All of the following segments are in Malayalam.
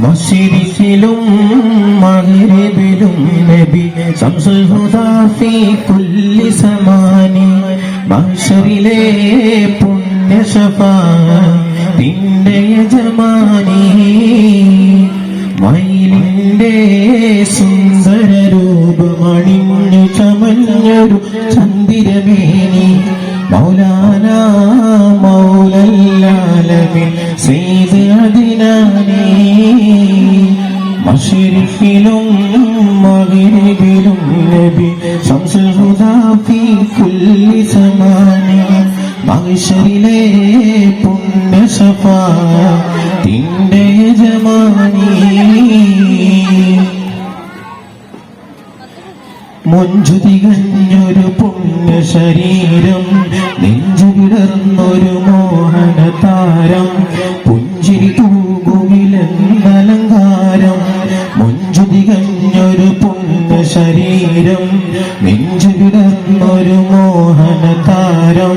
മശ്രിഖിലും മഗ്രിബിലും നബി ശംസുൽ ഹുദാ ഫീ കുല്ലി സമാനി മഹ്ശറിലെ പുണ്യ ശഫാഅത്തിന്റെ യജമാനി മയിലിന്റെ സുന്ദര രൂപമണിഞ്ഞു ചമഞ്ഞൊരു ചന്ദിരമേനി മൗലാന മൗലല്ലാലമിൻ സയ്യിദ് അദ്നാനി മശ്രിഖിലും മഗ്രിബിലും നബി ശംസുൽ ഹുദാ ഫീ കുല്ലി സമാനി മഹ്ശറിലെ പുണ്യ ശഫാഅത്തിന്റെ യജമാനി മൊഞ്ചുതികഞ്ഞൊരു പുണ്യ ശരീരം നെഞ്ചു വിടർന്നൊരു മോഹന താരം പുഞ്ചിരി തൂകുവിലെന്നലങ്കാരം മൊഞ്ചുതികഞ്ഞൊരു പുണ്യ ശരീരം നെഞ്ചു വിടർന്നൊരു മോഹന താരം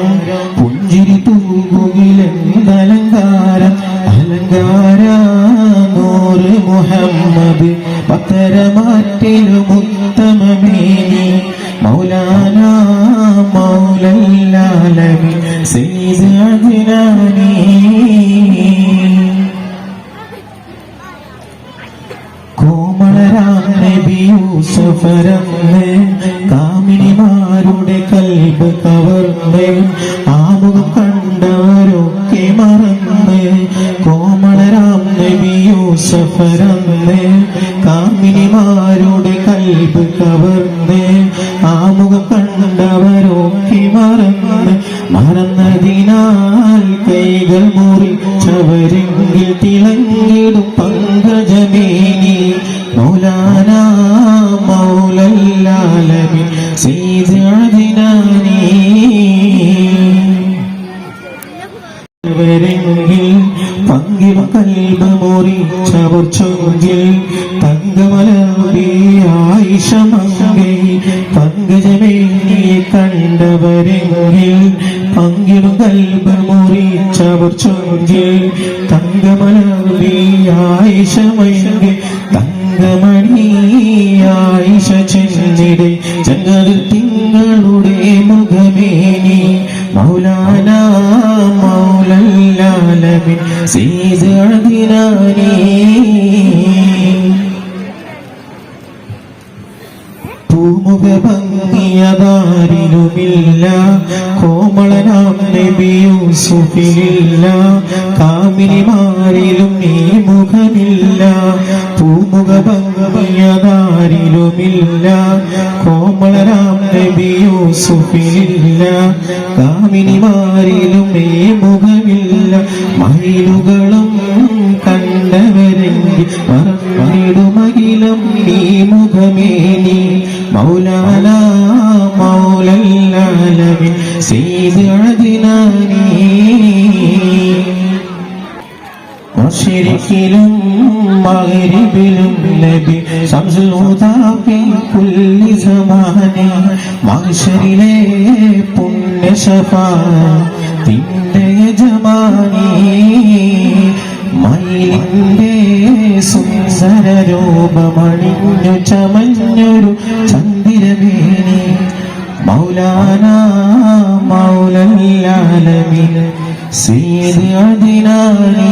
പുഞ്ചിരി തൂകുവിലെന്നലങ്കാരം അലങ്കാര നൂറ് മുഹമ്മദ് പത്തരമാറ്റിലും ഉത്തമമേനി മൗലാന മൗലല്ലാലമിൻ സയ്യിദ് അദ്നാനി കോമളരാം നബി യൂസഫരന്ന് കാമിനിമാരുടെ കൽബ് കവർന്ന് ആമുഖം കണ്ടവരൊക്കെ മറന്ന് കോമളരാം നബി യൂസഫരന്ന് കാമിനിമാരുടെ കൽബ് കവർന്ന് ആമുഖം കണ്ടവരൊക്കെ മറന്നതിനാൽ കൈകൾ മുറിച്ചവരെങ്കിൽ തിളങ്ങിടും പങ്കജമേനി മൗലാന മൗലല്ലാലമിൻ സയ്യിദ് അദ്നാനി പങ്കിടും കൽബ് മുറിച്ചവർ ചൊങ്കിൽ തങ്കമലർവി ആയിഷ മങ്കൈ പങ്കജമേനിയെ കണ്ടവരെങ്കിൽ പങ്കിടും കൽബ് മുറിച്ചവർ ചൊങ്കിൽ തങ്കമലർവി ആയിഷ മങ്കൈ തങ്കമണി ആയിഷ ചെന്നിടെ ചങ്ങതിൽ തിങ്കളുടെ മുഖമേനി മൗലാന മൗലല്ലാലമിൻ സയ്യിദ് അദ്നാനി പൂമുഖ ഭംഗിയതാരിലുമില്ല കോമളനാം നബി യൂസുഫിലില്ല കാമിനിമാരിലും ഈ മുഖമില്ല പൂമുഖ ഭംഗിയതാരിലുമില്ല കോമളനാം നബി യൂസുഫിലില്ല കാമിനിമാരിലും ഈ മുഖമില്ല മയിലുകളും കണ്ടവരെങ്കിൽ മറന്നിടുമകിലം ഈ മുഖമേനി മൗലാന മൗലല്ലാലമിൻ സയ്യിദ് അദ്നാനി മശ്രിഖിലും മഗ്രിബിലും നബി ശംസുൽ ഹുദാ ഫീ കുല്ലി സമാനി മഹ്ശറിലെ പുണ്യ ശഫാഅത്തിന്റെ യജമാനി മയിലിന്റെ സുന്ദര രൂപമണിഞ്ഞു ചമഞ്ഞൊരു ചന്ദിരമേനി മൗലാന മൗലല്ലാലമിൻ സയ്യിദ് അദ്നാനി.